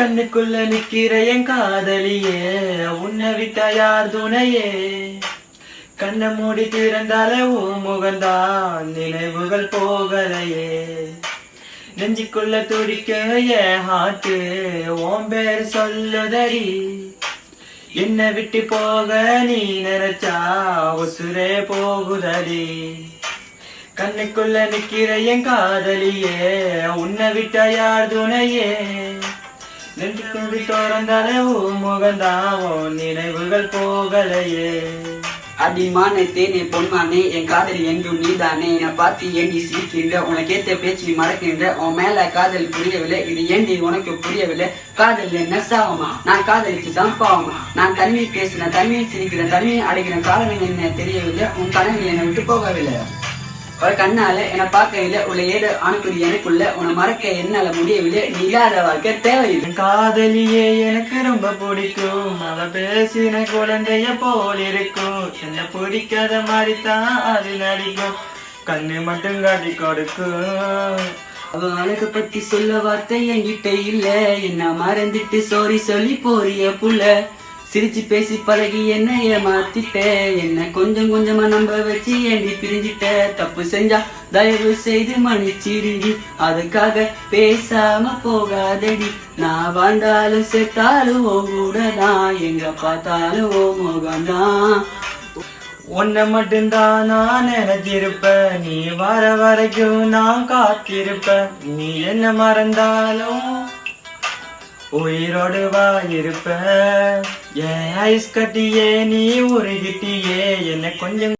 கண்ணுக்குள்ள நிக்கிற என் காதலியே, உன்னை விட்டா யார் துணையே? கண்ணை மூடி திறந்தாலே உன் முகந்தான், நினைவுகள் போகலையே. நெஞ்சுக்குள்ள துடிக்க என் ஹார்ட்டு உன் பேர் சொல்லுதடி. என்னை விட்டு போக நீ நினைச்சா உசுரே போகுதடி. கண்ணுக்குள்ள நிக்கிற என் காதலியே, உன்னை விட்டா யார் துணையே? நெஞ்சு கொண்டு திறந்தாலே உன் முகந்தாவோ, நினைவுகள் போகலையே. அடிமான தேனே பொன்மானே, என் காதல் என்றும் நீதானே. என்னை பார்த்து ஏண்டி சிரிக்கின்ற, உனக்கேத்த பேச்சு மறக்கின்ற. உன் மேல காதல் புரியவில்லை, இது ஏண்டி உனக்கு புரியவில்லை? காதல் என்ன சாவமா? நான் காதலிச்சுதான் பாவமா? நான் தனிமை பேசுறேன், தனிமையை சிரிக்கிறேன், தனிமையை அடைக்கிறேன். காரணம் என்ன தெரியவில்லை, உன் கனவு என்னை விட்டு போகவில்லை. ஒரு கண்ணால என்னை பார்க்கவில்லை, உள்ள ஏதோ அனுப்புது எனக்குள்ள. உன்னை மறக்க என்னால முடியவில்லை, நீ இல்லாத வாழ்க்கை தேவையில்லை. காதலியே எனக்கு ரொம்ப பிடிக்கும், அவ பேசின குழந்தைய போல் இருக்கும். என்ன பிடிக்காத மாதிரி தான் அது நடிக்கும், கண்ணு மட்டும் காட்டி கொடுக்கும். அவ அழக பத்தி சொல்ல வார்த்தை என்கிட்ட இல்ல, என்ன மறந்துட்டு சோரி சொல்லி போறிய புள்ள. சிரிச்சு பேசி பழகி என்ன ஏமாத்திட்ட, என்ன கொஞ்சம் கொஞ்சமா நம்ப வச்சு ஏண்டி பிரிஞ்சிட்ட. தப்பு செஞ்சா தயவு செய்து மன்னிச்சிடி, அதுக்காக பேசாம போகாதடி. நான் வாழ்ந்தாலும் செத்தாலும் ஓ கூட தான், எங்க பார்த்தாலும் ஓ முகம்தான். உன்னை மட்டும்தான் நான் நினைச்சிருப்பேன், நீ வர வரைக்கும் நான் காத்திருப்பேன். நீ என்ன மறந்தாலும் உயிரோடு வா இருப்ப. என் ஐஸ் கட்டியே நீ உருகிட்டியே, என்ன கொஞ்சம்